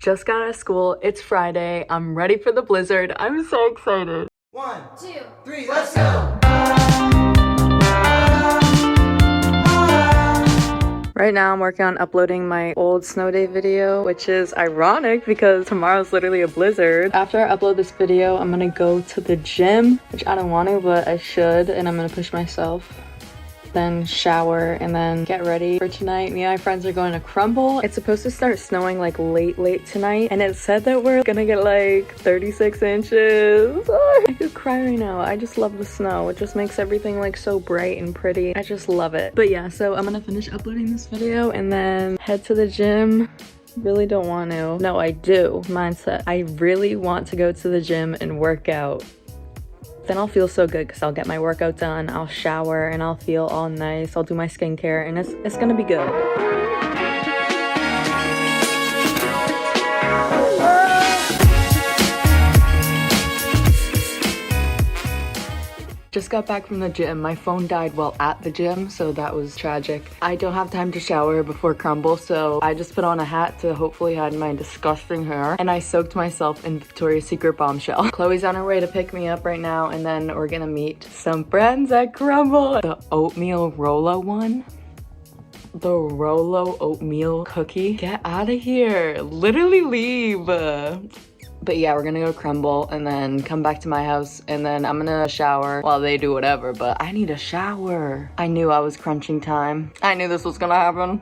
Just got out of school. It's Friday. I'm ready for the blizzard. I'm so excited. 1, 2, 3, let's go! Right now I'm working on uploading my old snow day video, which is ironic because tomorrow's literally a blizzard. After I upload this video, I'm gonna go to the gym, which I don't want to, but I should, and I'm gonna push myself. Then shower and then get ready for tonight. Me and my friends are going to Crumble. It's supposed to start snowing like late tonight, and it said that we're gonna get like 36 inches. Oh, I could cry right now. I just love the snow. It just makes everything like so bright and pretty. I just love it. But yeah, so I'm gonna finish uploading this video and then head to the gym. Really don't want to. No, I do. Mindset. I really want to go to the gym and work out. Then I'll feel so good because I'll get my workout done, I'll shower, and I'll feel all nice. I'll do my skincare, and it's gonna be good. Just got back from the gym. My phone died while at the gym, so that was tragic. I don't have time to shower before Crumble, so I just put on a hat to hopefully hide my disgusting hair, and I soaked myself in Victoria's Secret Bombshell. Chloe's on her way to pick me up right now, and then we're gonna meet some friends at Crumble. The oatmeal Rolo one. The Rolo oatmeal cookie. Get out of here. Literally leave. But yeah, we're gonna go Crumble and then come back to my house, and then I'm gonna shower while they do whatever, but I need a shower. I knew I was crunching time. I knew this was gonna happen.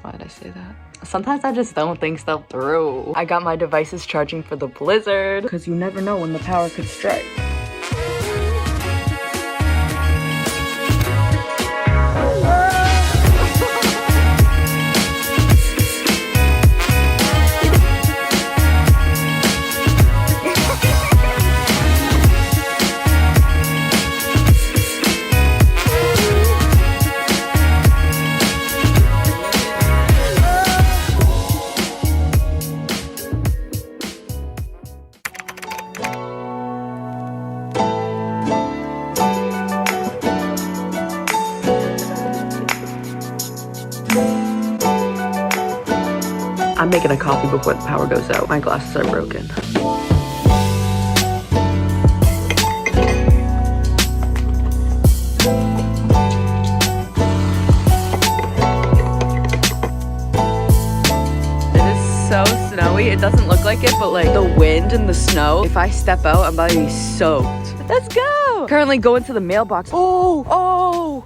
Why did I say that? Sometimes I just don't think stuff through. I got my devices charging for the blizzard, because you never know when the power could strike. I'm making a coffee before the power goes out. My glasses are broken. It is so snowy. It doesn't look like it, but like the wind and the snow, if I step out, I'm about to be soaked. Let's go! Currently going to the mailbox. Oh!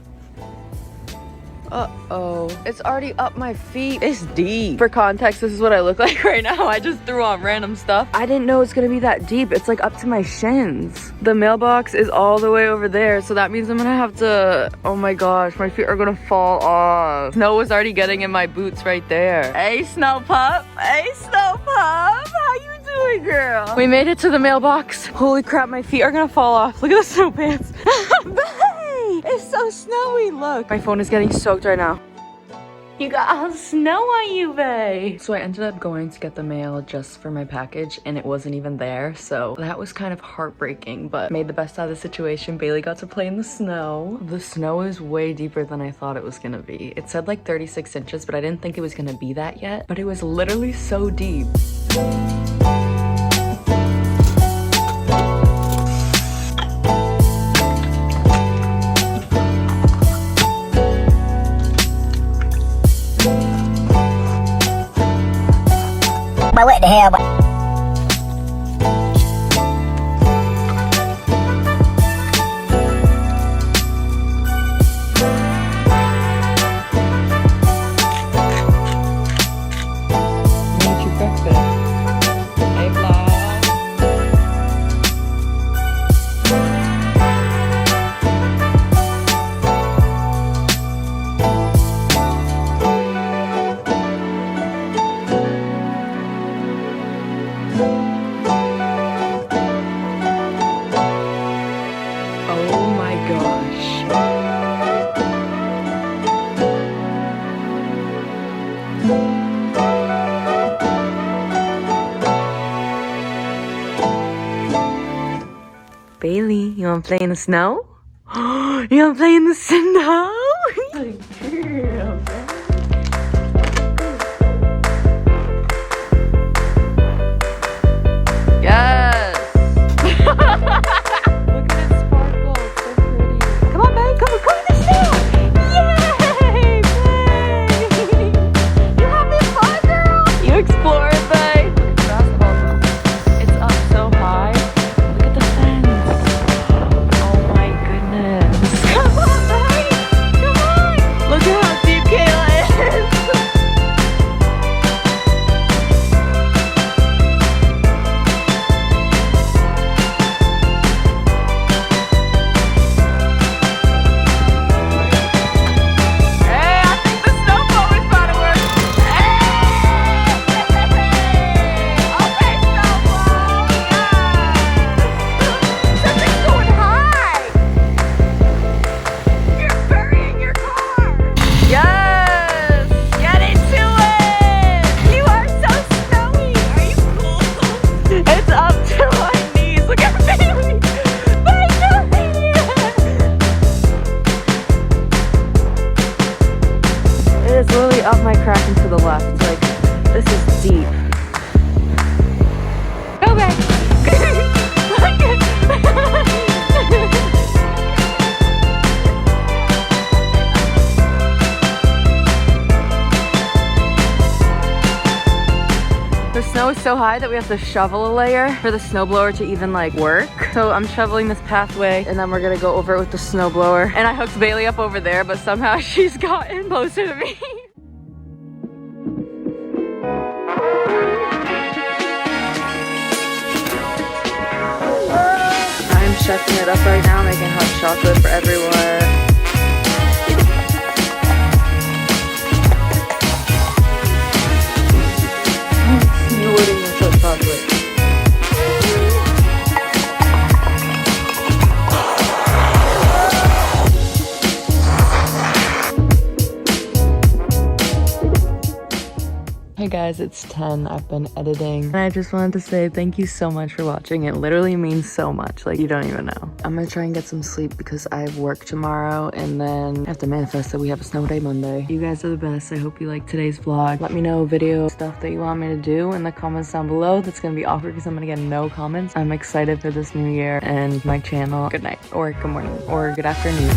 Uh-oh. It's already up my feet. It's deep. For context, this is what I look like right now. I just threw on random stuff. I didn't know it's gonna be that deep. It's like up to my shins. The mailbox is all the way over there, so that means I'm gonna have to... Oh my gosh, my feet are gonna fall off. Snow was already getting in my boots right there. Hey, Snow Pup. Hey, Snow Pup. How you doing, girl? We made it to the mailbox. Holy crap, my feet are gonna fall off. Look at the snow pants. It's so snowy, look. My phone is getting soaked right now. You got all the snow on you, babe. So I ended up going to get the mail just for my package, and it wasn't even there. So that was kind of heartbreaking, but made the best out of the situation. Bailey got to play in the snow. The snow is way deeper than I thought it was gonna be. It said like 36 inches, but I didn't think it was gonna be that yet. But it was literally so deep. But what the hell? Made you breakfast. Hey, vlog. Oh my gosh. Bailey, you wanna play in the snow? You wanna play in the snow? Girl. The snow is so high that we have to shovel a layer for the snowblower to even like work. So I'm shoveling this pathway and then we're gonna go over it with the snowblower. And I hooked Bailey up over there, but somehow she's gotten closer to me. I'm chefing it up right now, making hot chocolate for everyone. Snowing with hot chocolate. Hey guys, it's 10. I've been editing and I just wanted to say thank you so much for watching. It literally means so much, like you don't even know. I'm gonna try and get some sleep because I have work tomorrow and then I have to manifest that we have a snow day Monday. You guys are the best. I hope you liked today's vlog. Let me know video stuff that you want me to do in the comments down below. That's gonna be awkward because I'm gonna get no comments. I'm excited for this new year and my channel. Good night or good morning or good afternoon.